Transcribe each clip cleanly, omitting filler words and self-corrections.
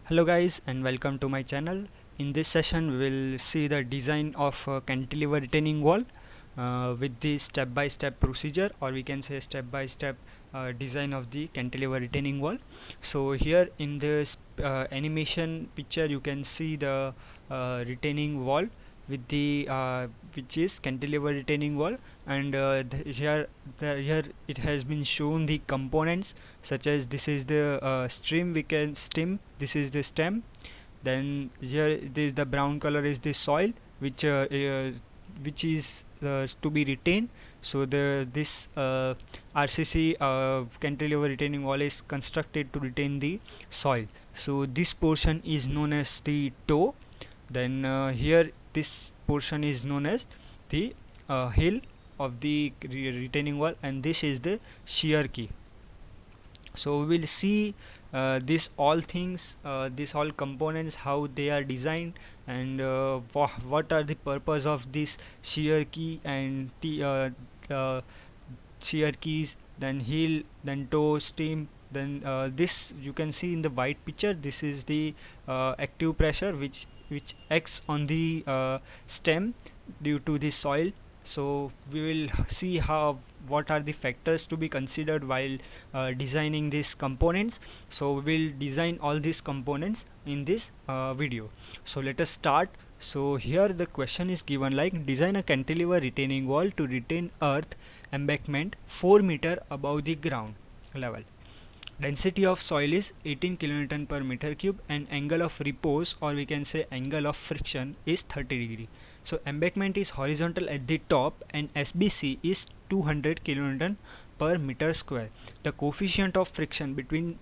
Hello guys and welcome to my channel. In this session we will see the design of a cantilever retaining wall with the step-by-step procedure, or we can say step-by-step design of the cantilever retaining wall. So here in this animation picture you can see the retaining wall with the which is cantilever retaining wall, and here it has been shown the components, such as this is the stem, this is the stem, then here this the brown color is the soil which is to be retained. So the this RCC cantilever retaining wall is constructed to retain the soil. So this portion is known as the toe. Then here this portion is known as the hill of the retaining wall, and this is the shear key. So we will see this all things, these all components, how they are designed, and what are the purpose of this shear key and shear keys, then heel, then toe, stem. Then this you can see in the white picture, this is the active pressure which acts on the stem due to the soil. So we will see how what are the factors to be considered while designing these components. So we will design all these components in this video. So let us start. So here the question is given like, design a cantilever retaining wall to retain earth embankment 4 meter above the ground level. Density of soil is 18 kN per meter cube, and angle of repose, or we can say angle of friction, is 30 degree. So embankment is horizontal at the top and SBC is 200 kN per meter square. The coefficient of friction between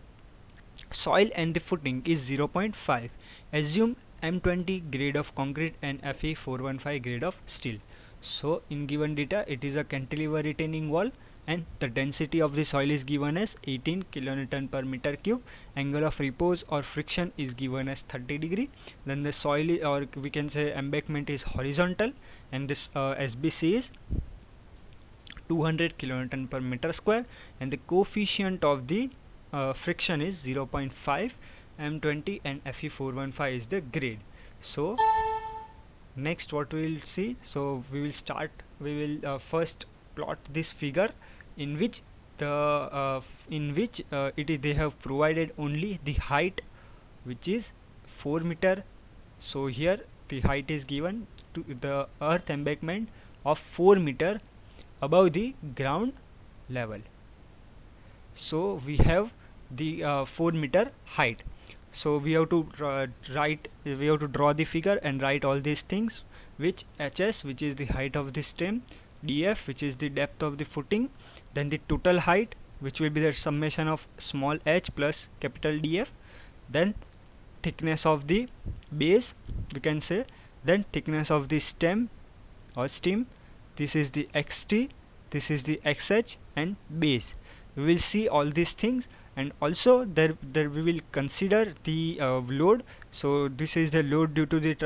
soil and the footing is 0.5. Assume M20 grade of concrete and Fe 415 grade of steel. So in given data, it is a cantilever retaining wall, and the density of the soil is given as 18 kilonewton per meter cube. Angle of repose or friction is given as 30 degree. Then the soil is, or we can say embankment, is horizontal, and this SBC is 200 kilonewton per meter square, and the coefficient of the friction is 0.5. M20 and Fe 415 is the grade. So next what we will see, so we will first plot this figure in which they have provided only the height, which is 4 meter. So here the height is given to the earth embankment of 4 meter above the ground level. So we have the 4 meter height. So we have to draw the figure and write all these things, which HS, which is the height of the stem, dF, which is the depth of the footing, then the total height, which will be the summation of small h plus capital DF, then thickness of the base, we can say, then thickness of the stem or stem, this is the XT, this is the XH, and base. We will see all these things, and also there we will consider the load. So this is the load due to the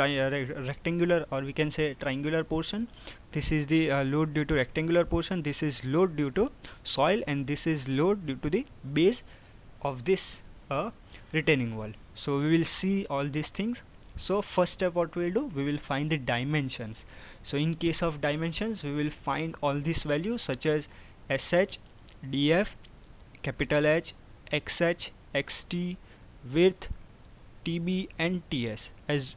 rectangular, or we can say triangular portion. This is the load due to rectangular portion, this is load due to soil, and this is load due to the base of this retaining wall. So we will see all these things. So first step what we will do, we will find the dimensions. So in case of dimensions, we will find all these values such as SH, DF, capital H, XH, XT, width, TB, and TS, as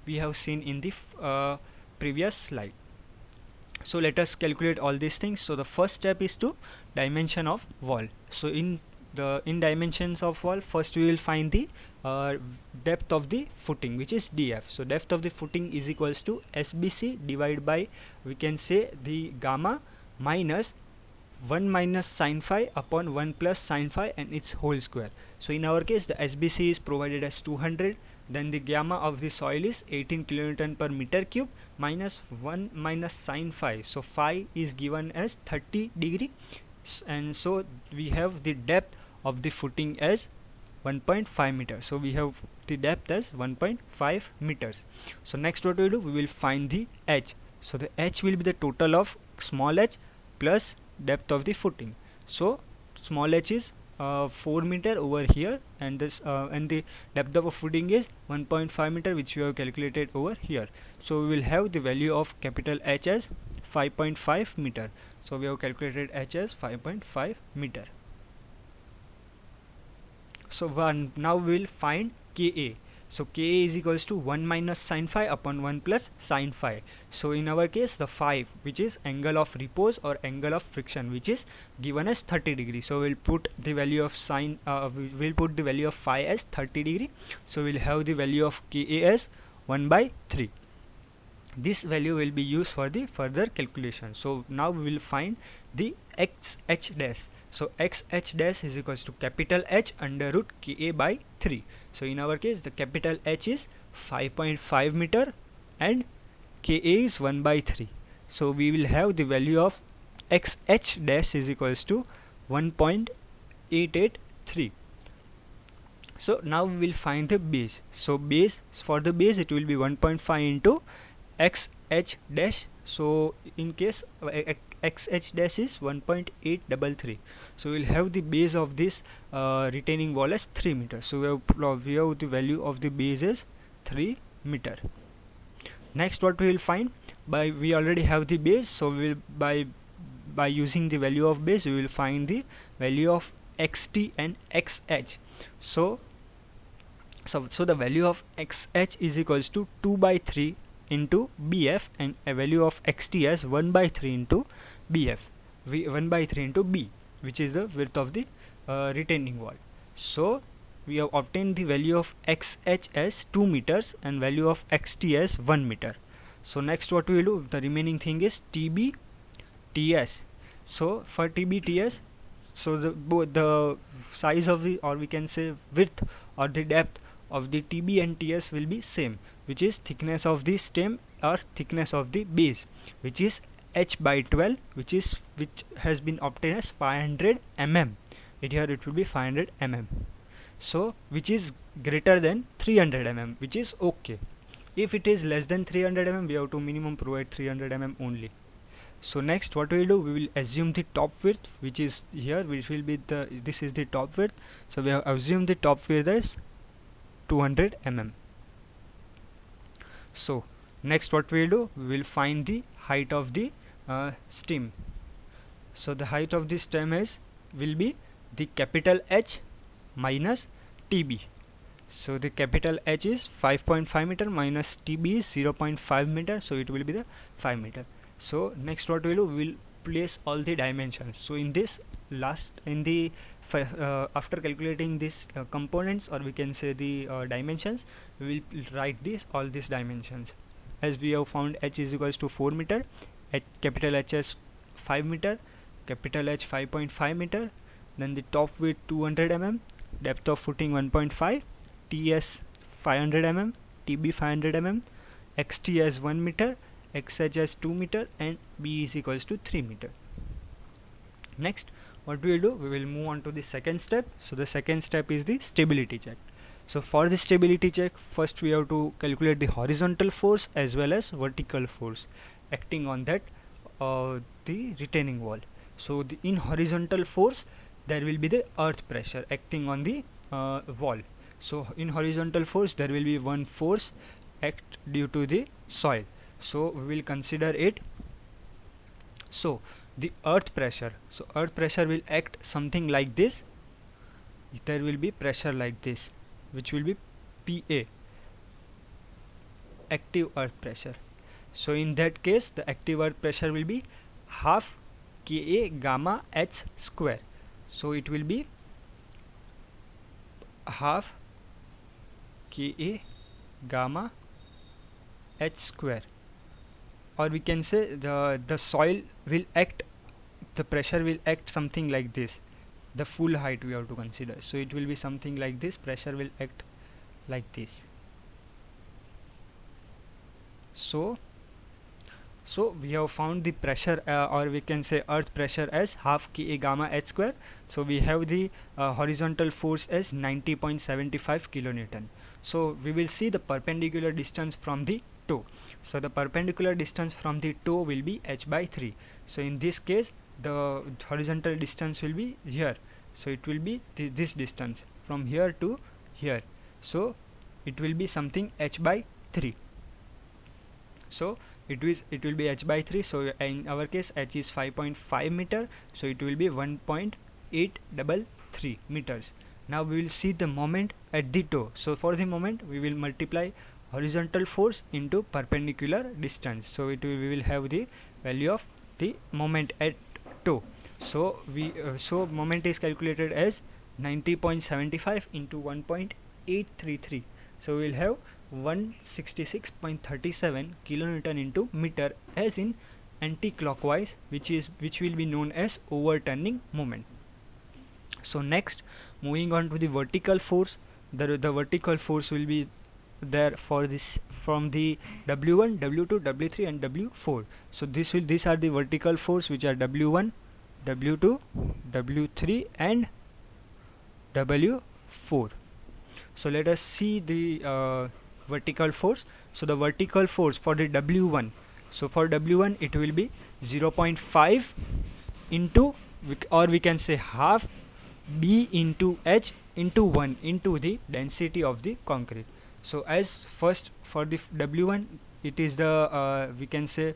we have seen in the previous slide. So let us calculate all these things. So the first step is to dimension of wall. So in dimensions of wall, first we will find the depth of the footing, which is DF. So depth of the footing is equals to SBC divided by, we can say, the gamma minus 1 minus sin phi upon 1 plus sin phi and its whole square. So in our case the SBC is provided as 200, then the gamma of the soil is 18 kilonewton per meter cube minus 1 minus sin phi. So phi is given as 30 degree, and so we have the depth of the footing as 1.5 meters. So we have the depth as 1.5 meters. So next what we will do, we will find the h. So the h will be the total of small h plus depth of the footing. So small h is 4 meter over here, and this and the depth of footing is 1.5 meter, which we have calculated over here. So we will have the value of capital H as 5.5 meter. So we have calculated H as 5.5 meter. So now we will find Ka. So Ka is equals to 1 minus sin phi upon 1 plus sin phi. So in our case, the phi, which is angle of repose or angle of friction, which is given as 30 degree. So we'll put the value of we'll put the value of phi as 30 degree. So we'll have the value of Ka as 1 by 3. This value will be used for the further calculation. So now we will find the xh dash. So xh dash is equals to capital H under root Ka by 3. So in our case, the capital H is 5.5 meter and Ka is 1 by 3. So we will have the value of xh dash is equals to 1.883. So now we will find the base. So for the base it will be 1.5 into xh dash. So in case xh dash is 1.833. So we'll have the base of this retaining wall as 3 meter. So we have the value of the base as 3 meter. Next, what we will find, we already have the base, so we will by using the value of base we will find the value of xt and xh. So the value of xh is equals to 2 by 3 into bf, and a value of xt as 1 by 3 into bf, 1 by 3 into b, which is the width of the retaining wall. So we have obtained the value of xh as 2 meters and value of xt as 1 meter. So next what we will do, the remaining thing is tb ts. So for tb ts, so the size of the, or we can say width or the depth of the tb and ts will be same, which is thickness of the stem or thickness of the base, which is h by 12, which has been obtained as 500 mm. Here it will be 500 mm. So which is greater than 300 mm, which is okay. If it is less than 300 mm, we have to minimum provide 300 mm only. So next what we will do, we will assume the top width, which is here, which will be this is the top width. So we have assumed the top width as 200 mm. So next what we will do, we will find the height of the stem. So the height of the stem will be the capital H minus TB. So the capital H is 5.5 meter minus TB is 0.5 meter, so it will be the 5 meter. So next what we will do, we will place all the dimensions. So in this after calculating these components, or we can say the dimensions, we will write all these dimensions. As we have found, h is equals to 4 meter, capital H is 5 meter, capital H 5.5 meter, then the top width 200 mm, depth of footing 1.5, TS 500 mm, TB 500 mm, XT as 1 meter, XH as 2 meter, and B is equals to 3 meter. Next what we will do, we will move on to the second step. So the second step is the stability check. So for the stability check, first we have to calculate the horizontal force as well as vertical force acting on that the retaining wall. So in horizontal force, there will be the earth pressure acting on the wall. So in horizontal force, there will be one force act due to the soil. So we will consider it. So the earth pressure. So earth pressure will act something like this. There will be pressure like this, which will be PA, active earth pressure. So in that case, the active earth pressure will be half Ka gamma h square. So it will be half Ka gamma h square, or we can say the soil will act, the pressure will act something like this. The full height we have to consider. So it will be something like this. Pressure will act like this. So we have found the pressure or we can say earth pressure as half Ka gamma h square. So we have the horizontal force as 90.75 kilonewton. So we will see the perpendicular distance from the toe. So the perpendicular distance from the toe will be h by 3. So in this case, the horizontal distance will be here. so it will be this distance from here to here, so it will be something h by 3. So it will be h by 3. So in our case h is 5.5 meter, so it will be 1.833 meters. Now we will see the moment at the toe. So for the moment we will multiply horizontal force into perpendicular distance, so we will have the value of the moment at toe. So so moment is calculated as 90.75 into 1.833, so we will have 166.37 kilonewton into meter as in anti-clockwise, which will be known as overturning moment. So next, moving on to the vertical force, the vertical force will be there for this from the W1, W2, W3 and W4. So these are the vertical force which are W1, W2, W3 and W4. So let us see the vertical force. So the vertical force for the W1, so for W1 it will be 0.5 into, or we can say half, B into H into 1 into the density of the concrete. So as first for the W1, it is the we can say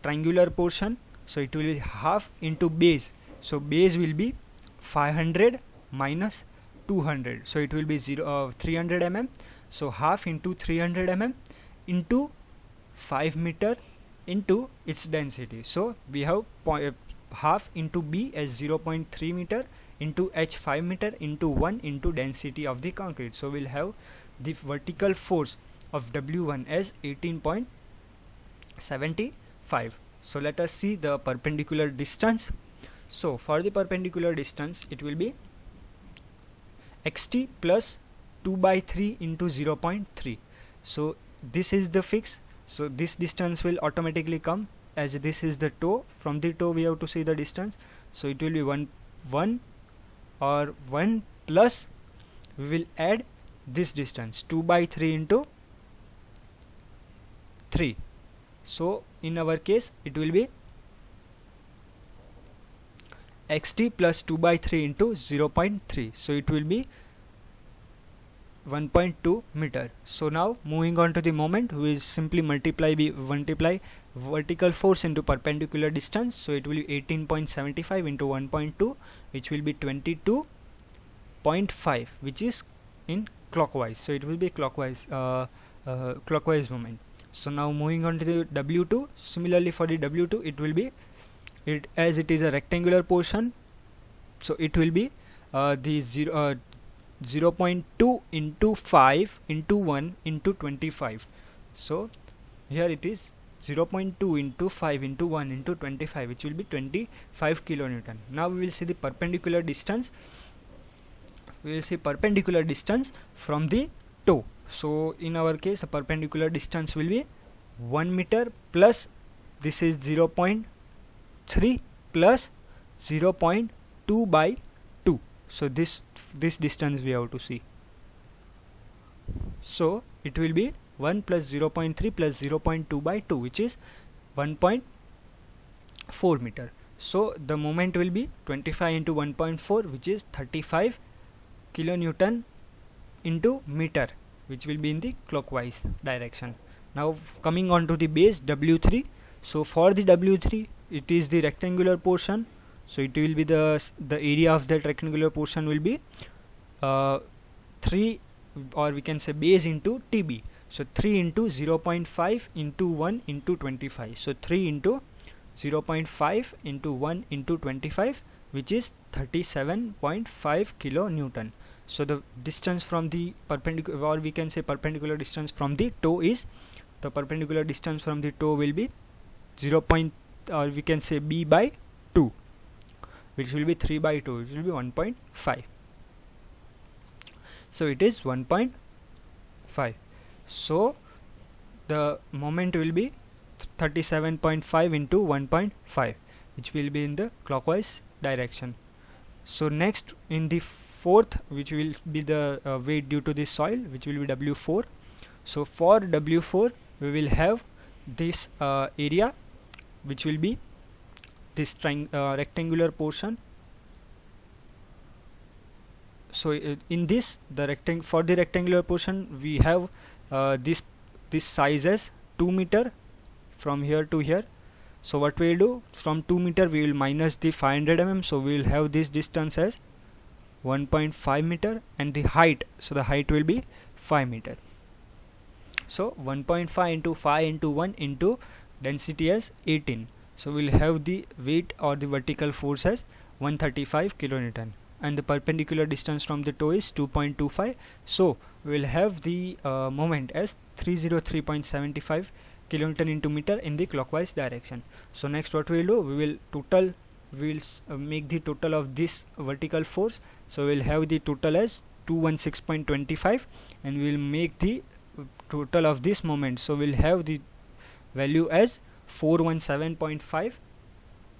triangular portion, so it will be half into base, so base will be 500 minus 200, so it will be 300 mm, so half into 300 mm into 5 meter into its density. So we have half into B as 0.3 meter into H 5 meter into 1 into density of the concrete. So we'll have the vertical force of W1 as 18.75. So let us see the perpendicular distance. So for the perpendicular distance it will be xt plus 2 by 3 into 0.3. So this is the fix, so this distance will automatically come, as this is the toe. From the toe we have to see the distance, so it will be 1 or 1 plus, we will add this distance 2 by 3 into 3. So in our case it will be xt plus 2 by 3 into 0.3, so it will be 1.2 meter. So now moving on to the moment, we will simply multiply vertical force into perpendicular distance, so it will be 18.75 into 1.2, which will be 22.5, which is in clockwise, so it will be clockwise clockwise moment. So now moving on to the W2, similarly for the W2 it will be, as it is a rectangular portion, so it will be the 0.2 into 5 into 1 into 25. So here it is 0.2 into 5 into 1 into 25, which will be 25 kilonewton. Now we will see the perpendicular distance. We will see perpendicular distance from the toe. So in our case the perpendicular distance will be 1 meter plus this is 0.3 plus 0.2 by 2. So this distance we have to see. So it will be 1 plus 0.3 plus 0.2 by 2, which is 1.4 meter. So the moment will be 25 into 1.4, which is 35 kilonewton into meter, which will be in the clockwise direction. Now coming on to the base W3. So for the W3 it is the rectangular portion, so it will be the area of that rectangular portion will be 3, or we can say base into TB. So 3 into 0.5 into 1 into 25. So 3 into 0.5 into 1 into 25, which is 37.5 kilonewton. So the distance from the perpendicular, or we can say perpendicular distance from the toe is, the perpendicular distance from the toe will be 0. Or we can say B by 2, which will be 3 by 2, which will be 1.5. So it is 1.5. So the moment will be 37.5 into 1.5, which will be in the clockwise direction. So next in the fourth, which will be the weight due to the soil, which will be W4. So for W4 we will have this area, which will be this rectangular portion, so in this, for the rectangular portion we have this size as 2 meter from here to here. So what we will do, from 2 meter we will minus the 500 mm, so we will have this distance as 1.5 meter, and the height, so the height will be 5 meter. So 1.5 into 5 into 1 into density as 18. So we'll have the weight or the vertical force as 135 kilonewton, and the perpendicular distance from the toe is 2.25. So we'll have the moment as 303.75 kilonewton into meter in the clockwise direction. So next what we will do, we will make the total of this vertical force. So we'll have the total as 216.25, and we will make the total of this moment. So we'll have the value as 417.5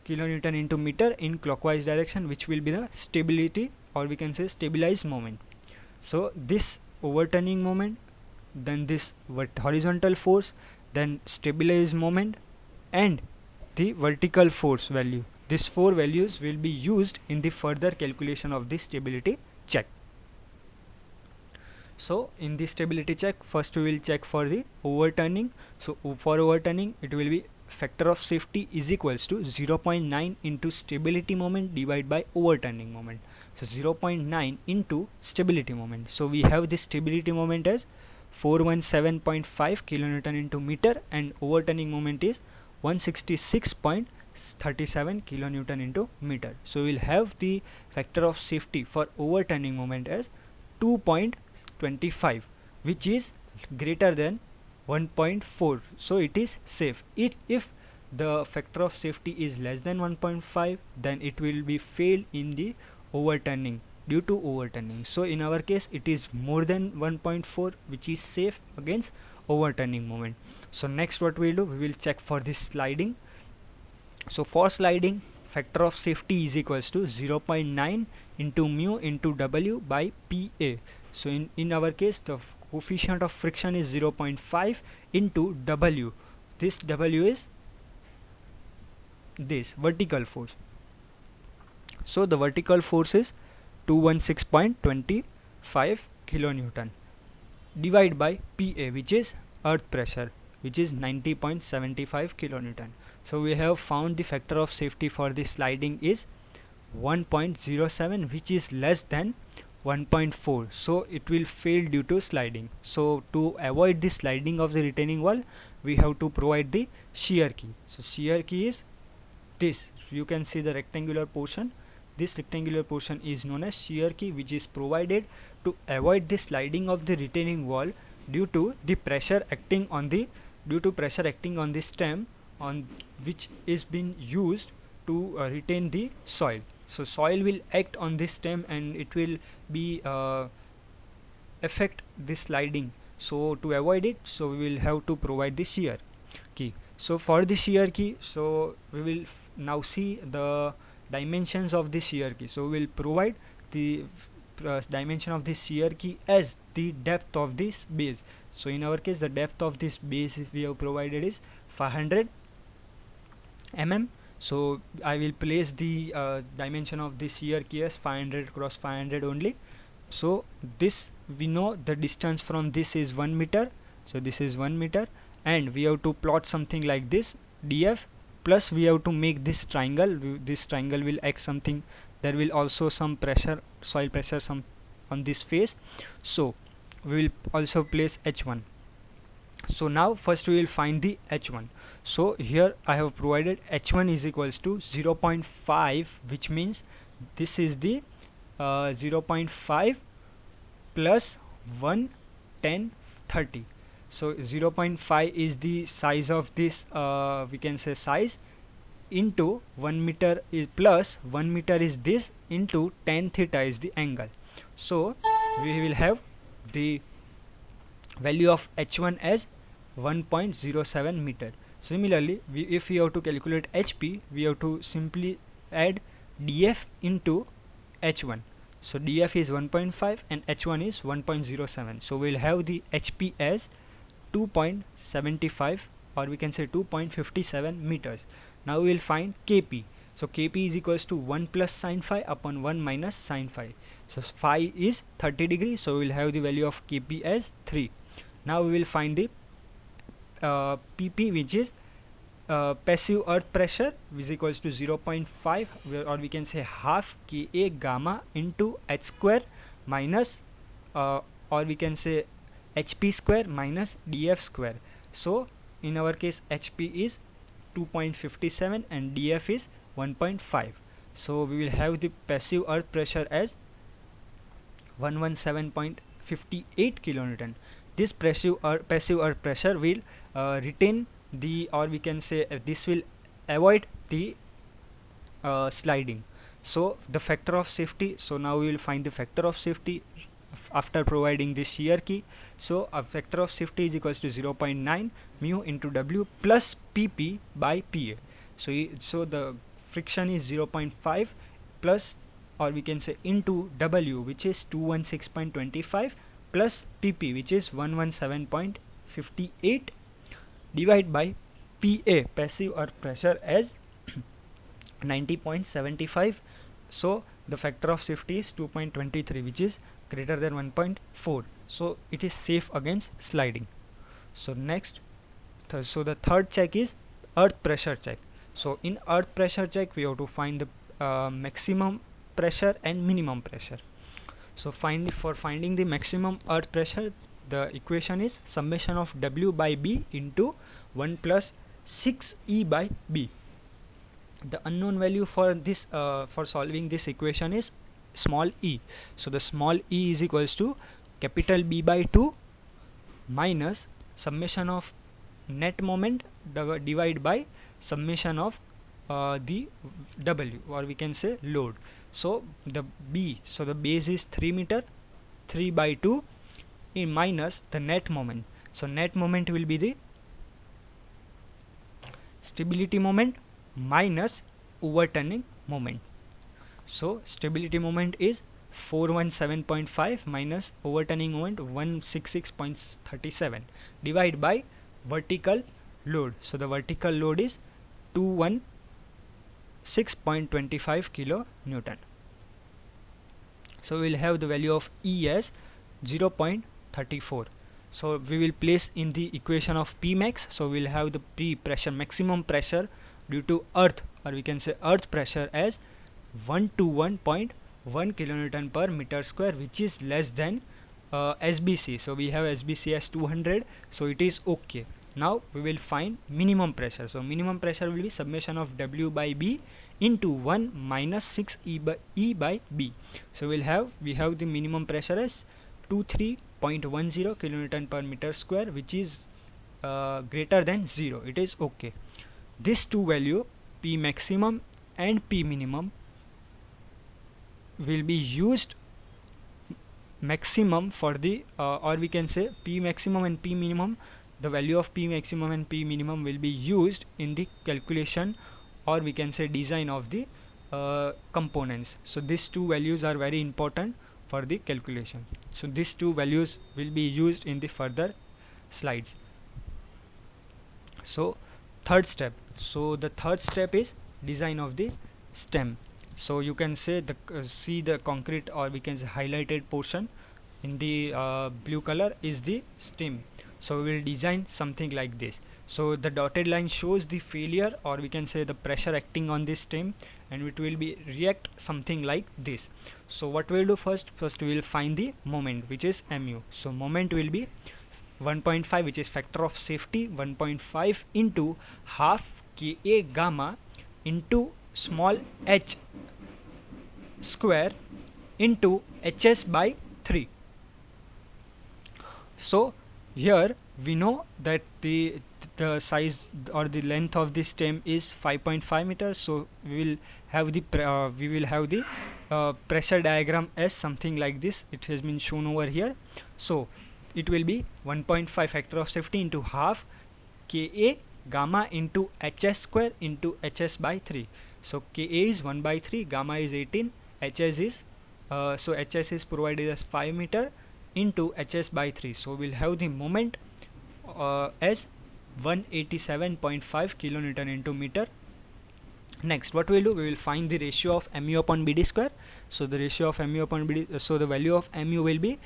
kilonewton into meter in clockwise direction, which will be the stability, or we can say stabilized moment. So this overturning moment, then this horizontal force, then stabilized moment, and the vertical force value. These four values will be used in the further calculation of the stability check. So in the stability check, first we will check for the overturning. So for overturning, it will be factor of safety is equals to 0.9 into stability moment divided by overturning moment. So 0.9 into stability moment. So we have this stability moment as 417.5 kilonewton into meter, and overturning moment is 166.37 kilonewton into meter. So we'll have the factor of safety for overturning moment as 2.25, which is greater than 1.4. So it is safe. If the factor of safety is less than 1.5, then it will be fail in the overturning, due to overturning. So in our case it is more than 1.4, which is safe against overturning moment. So next what we will do, we will check for this sliding. So for sliding, factor of safety is equals to 0.9 into mu into W by PA. So in our case, the coefficient of friction is 0.5 into W. This W is this vertical force. So the vertical force is 216.25 kilonewton divided by PA, which is earth pressure, which is 90.75 kilonewton. So we have found the factor of safety for the sliding is 1.07, which is less than 1.4. So it will fail due to sliding. So to avoid the sliding of the retaining wall, we have to provide the shear key. So shear key is this. You can see the rectangular portion. This rectangular portion is known as shear key, which is provided to avoid the sliding of the retaining wall due to the pressure acting on the stem, on which is being used to retain the soil. So soil will act on this stem, and it will be affect the sliding. So to avoid it, so we will have to provide the shear key. So for the shear key, so we will now see the dimensions of the shear key. So we will provide the dimension of the shear key as the depth of this base. So in our case, the depth of this base we have provided is 500 mm. So I will place the dimension of this shear key as 500 cross 500 only. So this, we know the distance from this is 1 meter. So this is 1 meter, and we have to plot something like this df, plus we have to make this triangle. This triangle will act something. There will also some pressure, soil pressure, some on this face. So we will also place h1. So now first we will find the h1. So here I have provided h1 is equals to 0.5, which means this is the 0.5 plus 1, 10, 30. So 0.5 is the size of this, we can say size, into 1 meter is plus 1 meter is this, into tan theta is the angle. So we will have the value of h1 as 1.07 meter. Similarly, if we have to calculate HP, we have to simply add df into h1. So df is 1.5 and h1 is 1.07. So we'll have the HP as 2.75, or we can say 2.57 meters. Now we will find Kp. So Kp is equals to 1 plus sine phi upon 1 minus sine phi. So phi is 30 degrees, so we will have the value of Kp as 3. Now we will find the Pp, which is passive earth pressure, is equals to 0.5, or we can say half Ka gamma into h square minus or we can say hp square minus df square. So in our case hp is 2.57 and df is 1.5. So we will have the passive earth pressure as 117.58 kilonewton. This passive earth pressure will retain the, or we can say this will avoid the sliding. So the factor of safety, so now we will find the factor of safety after providing the shear key. So a factor of safety is equals to 0.9 mu into W plus PP by PA. So the friction is 0.5 plus, or we can say into W, which is 216.25 plus PP, which is 117.58 divided by PA, passive earth pressure, as 90.75. So the factor of safety is 2.23, which is greater than 1.4. So it is safe against sliding. So next, so the third check is earth pressure check. So in earth pressure check we have to find the maximum pressure and minimum pressure. So for finding the maximum earth pressure, the equation is summation of W by B into 1 plus 6E by B. The unknown value for this for solving this equation is small e. So the small e is equals to capital B by 2 minus summation of net moment divided by summation of the W, or we can say load. So the B, so the base is 3 meter, 3 by 2 in minus the net moment. So net moment will be the stability moment minus overturning moment. So stability moment is 417.5 minus overturning moment 166.37 divided by vertical load. So the vertical load is 216.25 kilo Newton. So we will have the value of E as 0.34. So we will place in the equation of P max. So we will have the P pressure, maximum pressure due to earth, or we can say earth pressure, as 121.1 kilonewton per meter square, which is less than SBC. So we have SBC as 200, so it is okay. Now we will find minimum pressure. So minimum pressure will be summation of W by B into 1 minus 6 E by B. So we have the minimum pressure as 23.10 kilonewton per meter square, which is greater than 0. It is okay. These two value, P maximum and P minimum, will be used maximum for the or we can say P maximum and P minimum, the value of P maximum and P minimum will be used in the calculation, or we can say design of the components. So these two values are very important for the calculation. So these two values will be used in the further slides. So third step. So the third step is design of the stem. So you can say the see the concrete, or we can say highlighted portion in the blue color is the stem. So we will design something like this. So the dotted line shows the failure, or we can say the pressure acting on this stem, and it will be react something like this. So what we will do first we will find the moment, which is mu. So moment will be 1.5, which is factor of safety, 1.5 into half Ka gamma into small h square into hs by 3. So here we know that the size or the length of this stem is 5.5 meters. So we will have the pressure diagram as something like this. It has been shown over here. So it will be 1.5 factor of safety into half Ka gamma into hs square into hs by 3. So Ka is 1 by 3, gamma is 18, hs is so hs is provided as 5 meter into hs by 3. So we'll have the moment as 187.5 kilonewton into meter Next, what we'll do, we will find the ratio of mu upon bd square. So the ratio of mu upon bd, so the value of mu will be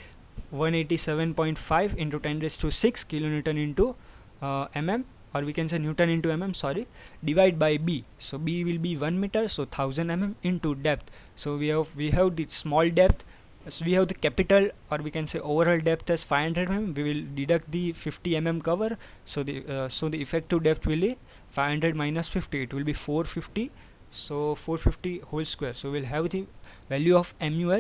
187.5 into 10 raised to 6 kilonewton into mm, or we can say Newton into mm, sorry, divide by b. So b will be 1 meter, so 1000 mm into depth. So we have the small depth, so we have the capital, or we can say overall depth as 500 mm. We will deduct the 50 mm cover, so the effective depth will be 500 minus 50, it will be 450. So 450 whole square. So we'll have the value of mu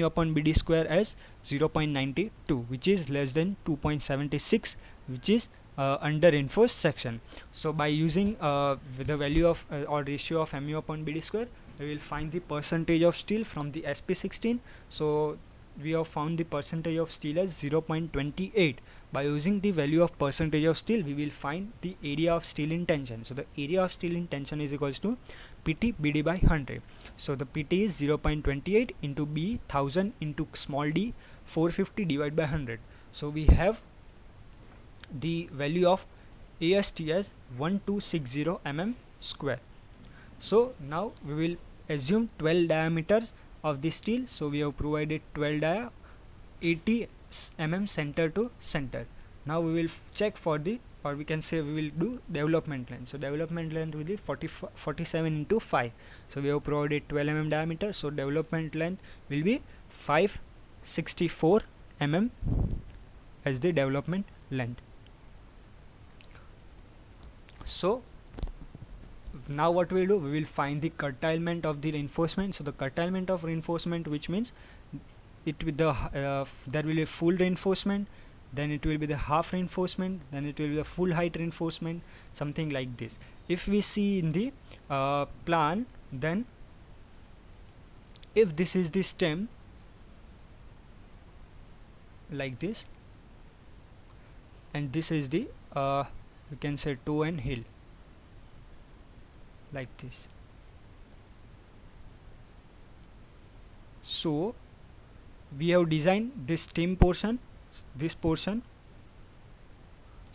upon bd square as 0.92, which is less than 2.76, which is under reinforced section. So by using the value of or ratio of mu upon bd square, we will find the percentage of steel from the SP16. So we have found the percentage of steel as 0.28. By using the value of percentage of steel, we will find the area of steel in tension. So the area of steel in tension is equals to PT BD by 100. So the PT is 0.28 into B 1000 into small d 450 divided by 100. So we have the value of AST as 1260 mm square. So now we will assume 12 diameters of the steel. So we have provided 12 dia, 80 mm center to center. Now we will check for the, or we can say we will do development length. So development length will be 47 into 5. So we have provided 12 mm diameter, so development length will be 564 mm as the development length. So now what we will do, we will find the curtailment of the reinforcement. So the curtailment of reinforcement, which means it with the there will be a full reinforcement, then it will be the half reinforcement, then it will be the full height reinforcement, something like this. If we see in the plan, then if this is the stem like this, and this is the you can say toe and heel like this. So we have designed this stem portion, this portion,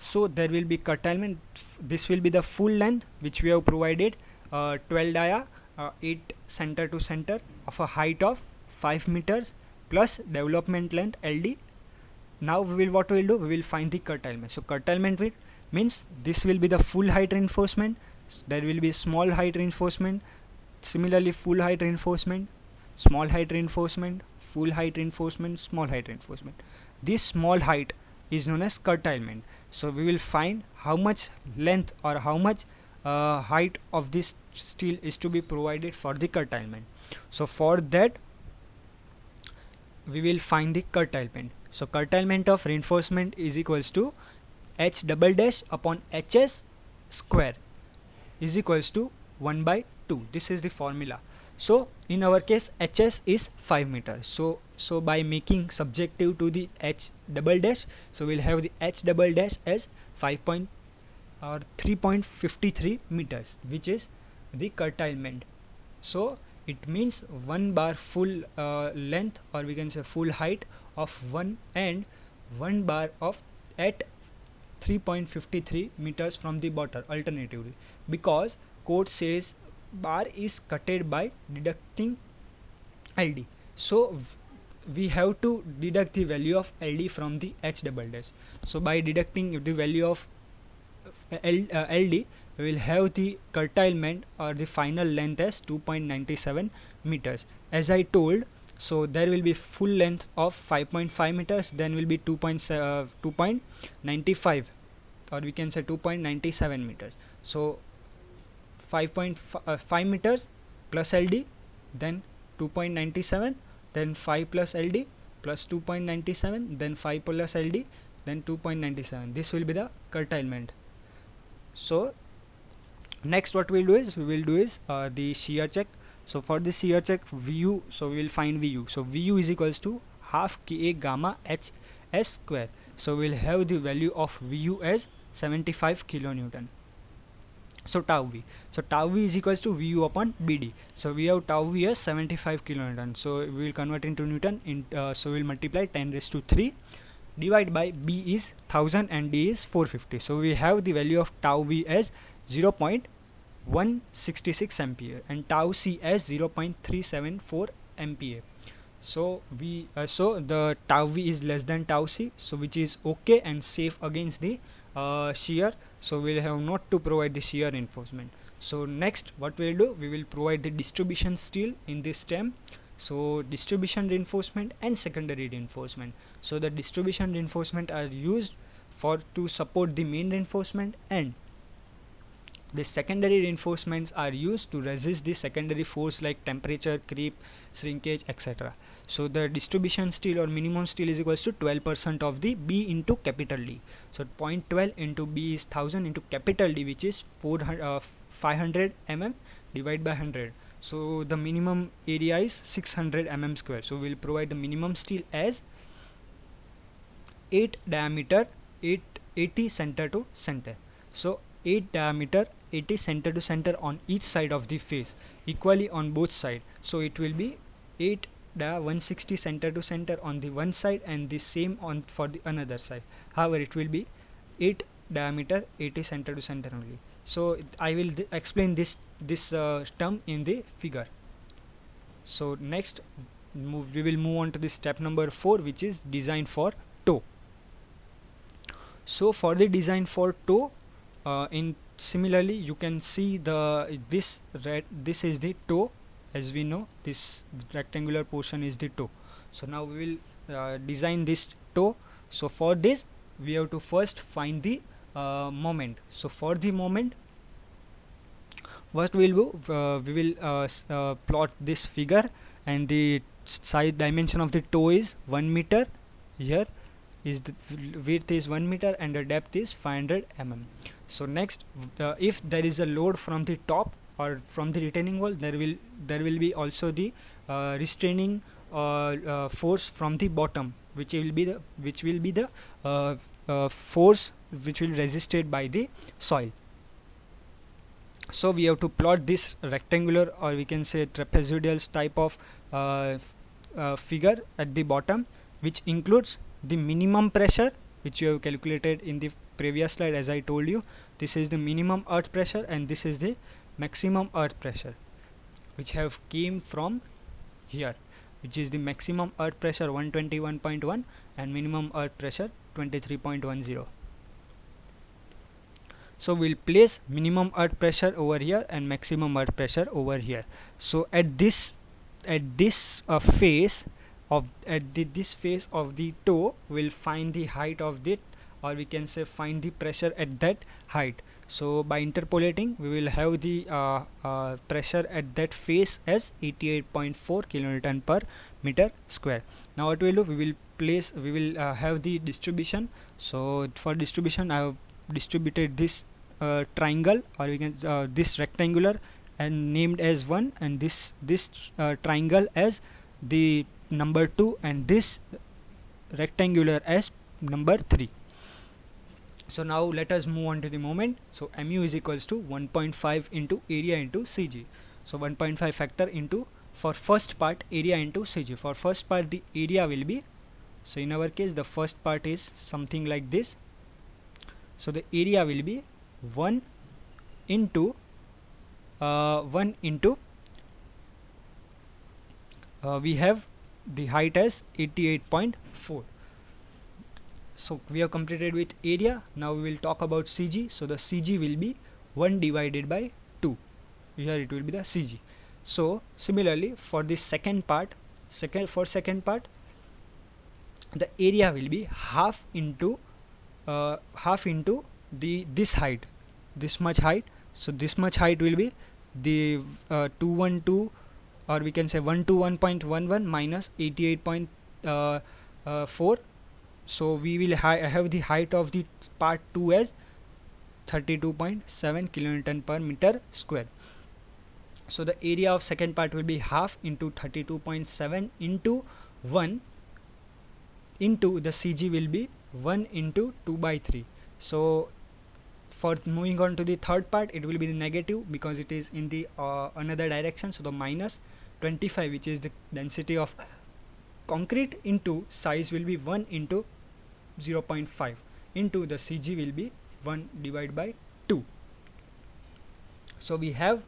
so there will be curtailment. This will be the full length which we have provided, 12 dia, 8 center to center of a height of 5 meters plus development length LD. Now we will, what we will do, we will find the curtailment. So curtailment means this will be the full height reinforcement, there will be small height reinforcement, similarly full height reinforcement, small height reinforcement, full height reinforcement, small height reinforcement. This small height is known as curtailment. So we will find how much length or how much height of this steel is to be provided for the curtailment. So for that we will find the curtailment. So curtailment of reinforcement is equals to H double dash upon HS square is equals to 1 by 2. This is the formula. So in our case HS is 5 meters. So by making subjective to the H double dash, so we'll have the H double dash as 3.53 meters, which is the curtailment. So it means 1 bar full length, or we can say full height of 1, and 1 bar of at 3.53 meters from the bottom alternatively, because code says bar is cutted by deducting LD. So we have to deduct the value of LD from the H double dash. So by deducting the value of LD, we will have the curtailment or the final length as 2.97 meters. As I told, so there will be full length of 5.5 meters, then will be 2.95, or we can say 2.97 meters. So 5.5 meters plus LD, then 2.97, then 5 plus LD plus 2.97, then 5 plus LD, then 2.97. This will be the curtailment. So next what we will do is the shear check. So for the shear check VU, so we will find VU. So VU is equals to half Ka gamma H S square. So we will have the value of VU as 75 kilonewton. So tau V. So tau V is equals to VU upon BD. So we have tau V as 75 kilonewton. So we will convert into Newton. So we will multiply 10 raised to 3. Divide by B is 1000 and D is 450. So we have the value of tau V as 0.1 166 ampere and tau c as 0.374 MPa. So the tau v is less than tau c, so which is okay and safe against the shear. So we'll have not to provide the shear reinforcement. So next what we'll do, we will provide the distribution steel in this stem. So distribution reinforcement and secondary reinforcement. So the distribution reinforcement are used for to support the main reinforcement, and the secondary reinforcements are used to resist the secondary force like temperature, creep, shrinkage, etc. So the distribution steel or minimum steel is equals to 12% of the B into capital D. So 0.12 into B is 1000 into capital D, which is 500 mm divided by 100. So the minimum area is 600 mm square. So we will provide the minimum steel as 8 diameter, 80 center to center. So 8 diameter, 80 center to center on each side of the face, equally on both sides. So it will be 8 dia 160 center to center on the one side and the same on for the another side. However, it will be 8 diameter, 80 center to center only. So I will explain this term in the figure. So next we will move on to the step number 4, which is design for toe. So for the design for toe, in similarly you can see this is the toe. As we know, this rectangular portion is the toe. So now we will design this toe. So for this we have to first find the moment. So for the moment, what we will do, we will plot this figure, and the size dimension of the toe is 1 meter. Here is the width is 1 meter and the depth is 500 mm. So next, if there is a load from the top or from the retaining wall, there will be also the restraining force from the bottom, which will be the force which will resisted by the soil. So we have to plot this rectangular, or we can say trapezoidal type of figure at the bottom, which includes the minimum pressure, which you have calculated in the previous slide. As I told you, this is the minimum earth pressure and this is the maximum earth pressure, which have came from here, which is the maximum earth pressure 121.1 and minimum earth pressure 23.10. So we'll place minimum earth pressure over here and maximum earth pressure over here. So at this face of this face of the toe, we'll find the height of it, or we can say find the pressure at that height. So by interpolating, we will have the pressure at that face as 88.4 kilonewton per meter square. Now what we will do, we will have the distribution. So for distribution, I have distributed this triangle, or we can this rectangular and named as 1, and this triangle as the number 2, and this rectangular as number 3. So now let us move on to the moment. So mu is equals to 1.5 into area into Cg. So 1.5 factor into, for first part, area into Cg. For first part, the area will be, so in our case the first part is something like this. So the area will be 1 into we have the height as 88.4. So we have completed with area. Now we will talk about Cg. So the Cg will be 1 divided by 2. Here it will be the Cg. So similarly for the second part, the area will be half into this height, this much height. So this much height will be the 212, or we can say 121.11 minus 88.4. So we will have the height of the part 2 as 32.7 kilonewton per meter square. So the area of second part will be half into 32.7 into 1 into the Cg will be 1 into 2 by 3. So for moving on to the third part, it will be the negative because it is in the another direction. So the minus 25, which is the density of concrete, into size will be 1 into 0.5 into the Cg will be 1 divided by 2. So we have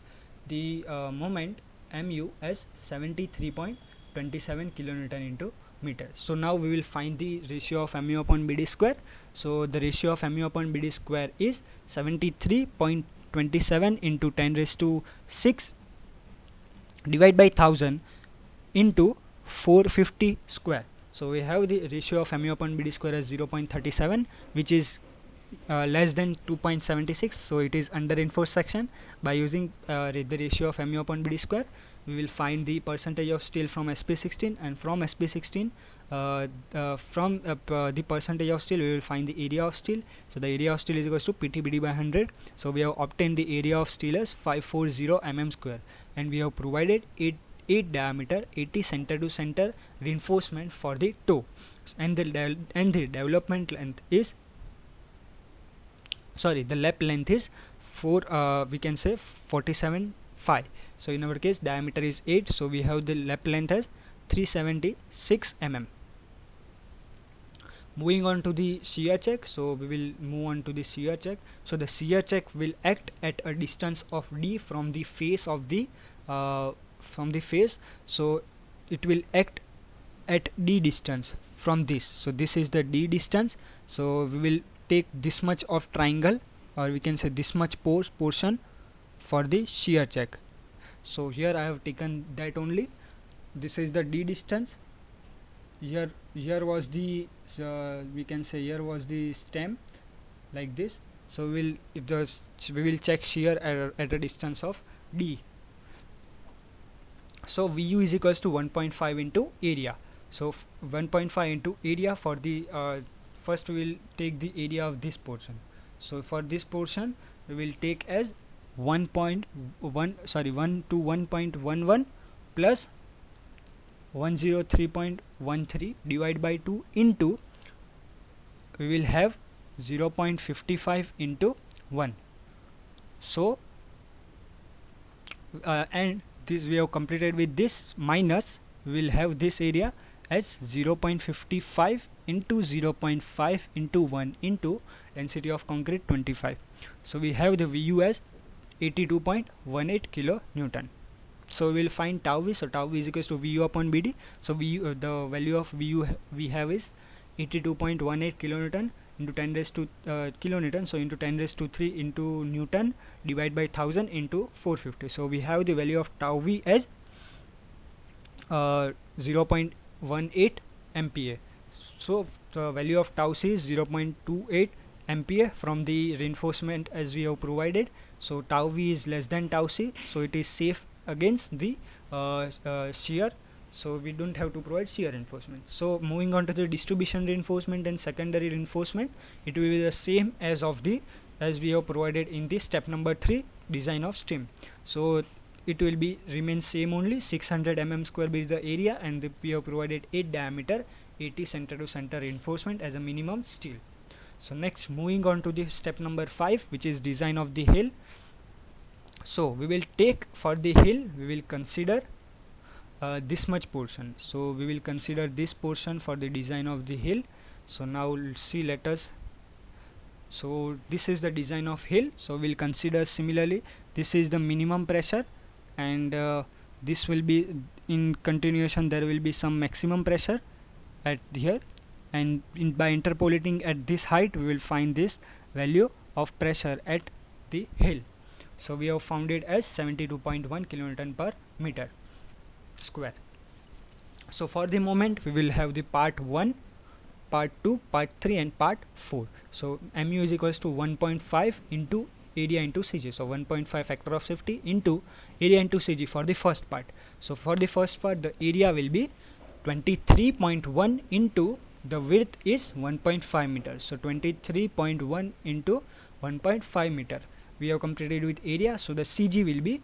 the moment mu as 73.27 kilonewton into meter. So now we will find the ratio of mu upon bd square. So the ratio of mu upon bd square is 73.27 into 10 raised to 6 divided by 1000 into 450 square. So we have the ratio of mu upon bd square as 0.37, which is less than 2.76, so it is under reinforced section. By using the ratio of mu upon bd square, we will find the percentage of steel from SP16, and from SP16 the percentage of steel we will find the area of steel. So the area of steel is equals to PT/BD by 100. So we have obtained the area of steel as 540 mm square, and we have provided 8 diameter, 80 center to center reinforcement for the toe, and the development length is the lap length is we can say 47.5. so in our case diameter is 8, so we have the lap length as 376 mm. Moving on to the shear check, so we will move on to the shear check. So the shear check will act at a distance of d from the face of the so it will act at d distance from this. So this is the d distance, so we will take this much of triangle, or we can say this much portion for the shear check. So here I have taken that only. This is the d distance. Here was the we can say here was the stem, like this. So we will check shear at a distance of d. So Vu is equals to 1.5 into area. So 1.5 into area for the first we will take the area of this portion. So for this portion we will take as 1 to 1.11 plus 103.13 divided by 2 into we will have 0.55 into 1. So and this we have completed with this minus, we will have this area as 0.55 into 0.5 into 1 into density of concrete 25. So we have the Vu as 82.18 kilonewton. So we will find tau V. So tau V is equals to Vu upon Bd. So the value of Vu we have is 82.18 kilonewton into 10 raised to kilonewton, so into 10 raised to 3 into newton divided by 1000 into 450. So we have the value of tau V as 0.18 MPa. So the value of tau C is 0.28 MPa from the reinforcement as we have provided. So tau V is less than tau C, so it is safe against the shear, so we don't have to provide shear reinforcement. So moving on to the distribution reinforcement and secondary reinforcement, it will be the same as we have provided in the step number 3, design of stream. So it will be remain same only. 600 mm square is the area, and we have provided 8 diameter, 80 center to center reinforcement as a minimum steel. So next, moving on to the step number 5, which is design of the hill. So we will take for the hill, we will consider this much portion. So we will consider this portion for the design of the hill. So now see, let us. So this is the design of hill. So we'll consider similarly, this is the minimum pressure, and this will be in continuation, there will be some maximum pressure at here, and by interpolating at this height we will find this value of pressure at the hill. So we have found it as 72.1 kilonewton per meter square. So for the moment we will have the part 1, part 2, part 3 and part 4. So mu is equals to 1.5 into area into Cg. So 1.5 factor of safety into area into Cg for the first part. So for the first part the area will be 23.1 into the width is 1.5 meters. So 23.1 into 1.5 meter. We have completed with area, so the Cg will be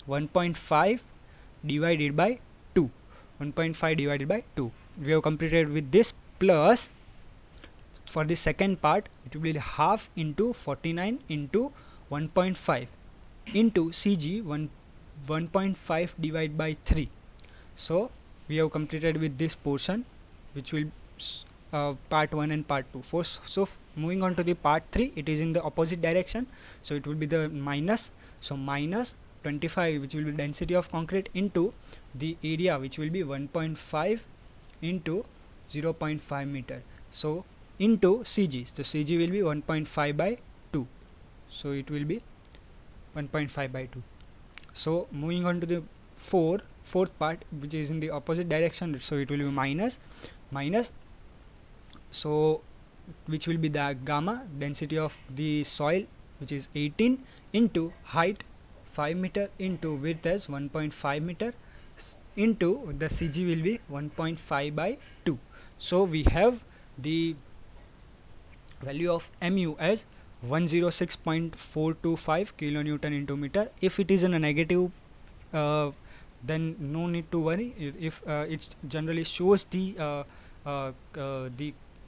1.5 divided by 2. 1.5 divided by 2. We have completed with this, plus for the second part it will be half into 49 into 1.5 into Cg 1.5 divided by 3. So we have completed with this portion, which will part 1 and part 2. So moving on to the part 3, it is in the opposite direction, so it will be the minus. So minus 25, which will be density of concrete, into the area, which will be 1.5 into 0.5 meter, so into CG. So CG will be 1.5 by 2, so it will be 1.5 by 2. So moving on to the fourth part, which is in the opposite direction, so it will be minus, so which will be the gamma, density of the soil, which is 18, into height 5 meter, into width as 1.5 meter, into the CG will be 1.5 by 2. So we have the value of mu as 106.425 kilonewton into meter. If it is in a negative, then no need to worry. If it generally shows the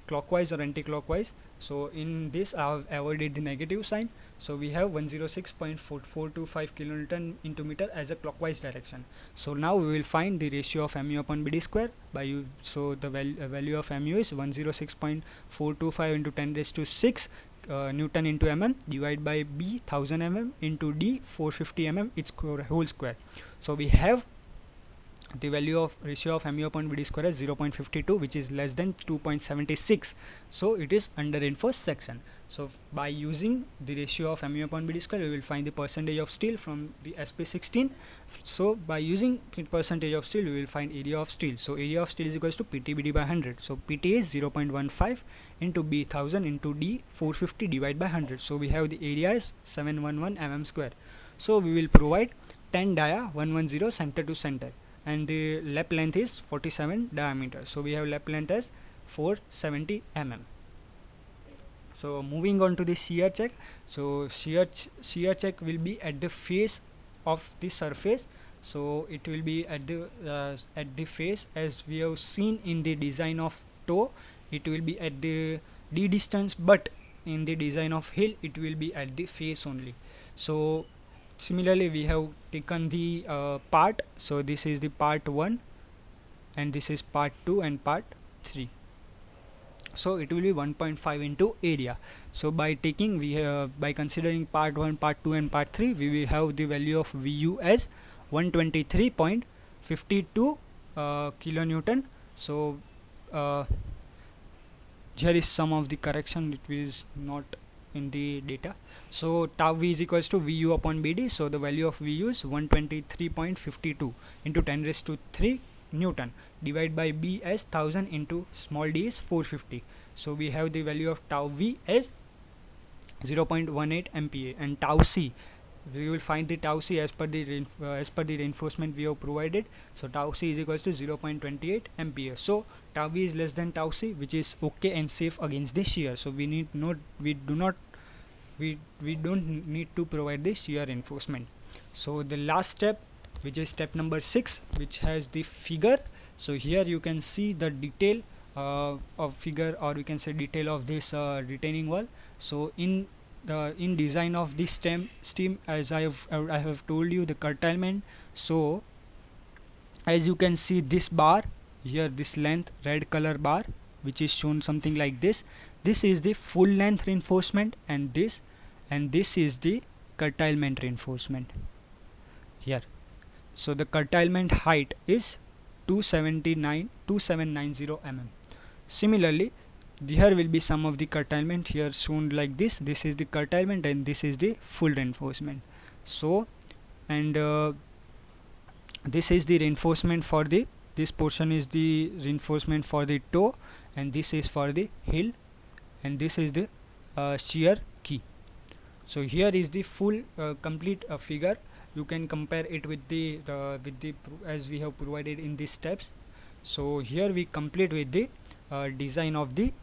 clockwise or anti-clockwise, so in this I have avoided the negative sign. So we have 106.425 kilonewton into meter as a clockwise direction. So now we will find the ratio of mu upon bd square by use. So the value of mu is 106.425 into 10 raised to 6 Newton into mm, divided by b 1000 mm into d 450 mm its whole square. So we have the value of ratio of mu upon bd square is 0.52, which is less than 2.76. so it is under reinforced section. So by using the ratio of mu upon bd square, we will find the percentage of steel from the SP16. So by using the percentage of steel, we will find area of steel. So area of steel is equals to PT BD by 100. So PT is 0.15 into B 1000 into D 450 divided by 100. So we have the area is 711 mm square. So we will provide 10 dia 110 center to center, and the lap length is 47 diameter. So we have lap length as 470 mm. So moving on to the shear check. So shear check will be at the face of the surface. So it will be at the face, as we have seen in the design of toe. It will be at the d distance, but in the design of hill it will be at the face only. So similarly we have taken the part. So this is the part 1, and this is part 2 and part 3. So it will be 1.5 into area. So by taking by considering part 1, part 2 and part 3, we will have the value of VU as 123.52 kilonewton. So here is some of the correction, it is not in the data. So tau V is equals to VU upon BD. So the value of VU is 123.52 into 10 raised to 3 Newton, divided by B as 1000 into small d is 450. So we have the value of tau V as 0.18 MPa, and tau C, we will find the tau C as per the reinforcement we have provided. So tau C is equals to 0.28 MPa. So tau V is less than tau C, which is okay and safe against the shear. So we don't need to provide the shear reinforcement. So the last step, which is step number 6, which has the figure. So here you can see the detail of figure, or we can say detail of this retaining wall. So in design of this steam, as I have told you, the curtailment. So as you can see, this bar here, this length red color bar, which is shown something like this. This is the full length reinforcement, and this is the curtailment reinforcement here. So the curtailment height is 2790 mm. Similarly, here will be some of the curtailment here shown like this. This is the curtailment, and this is the full reinforcement. So, and this is the reinforcement for the, this portion is the reinforcement for the toe, and this is for the heel, and this is the shear key. So here is the full complete figure. You can compare it with the as we have provided in these steps. So here we complete with the design of the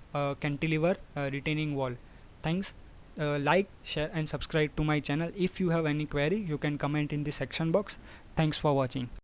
cantilever retaining wall. Thanks. Like, share and subscribe to my channel. If you have any query, you can comment in the section box. Thanks for watching.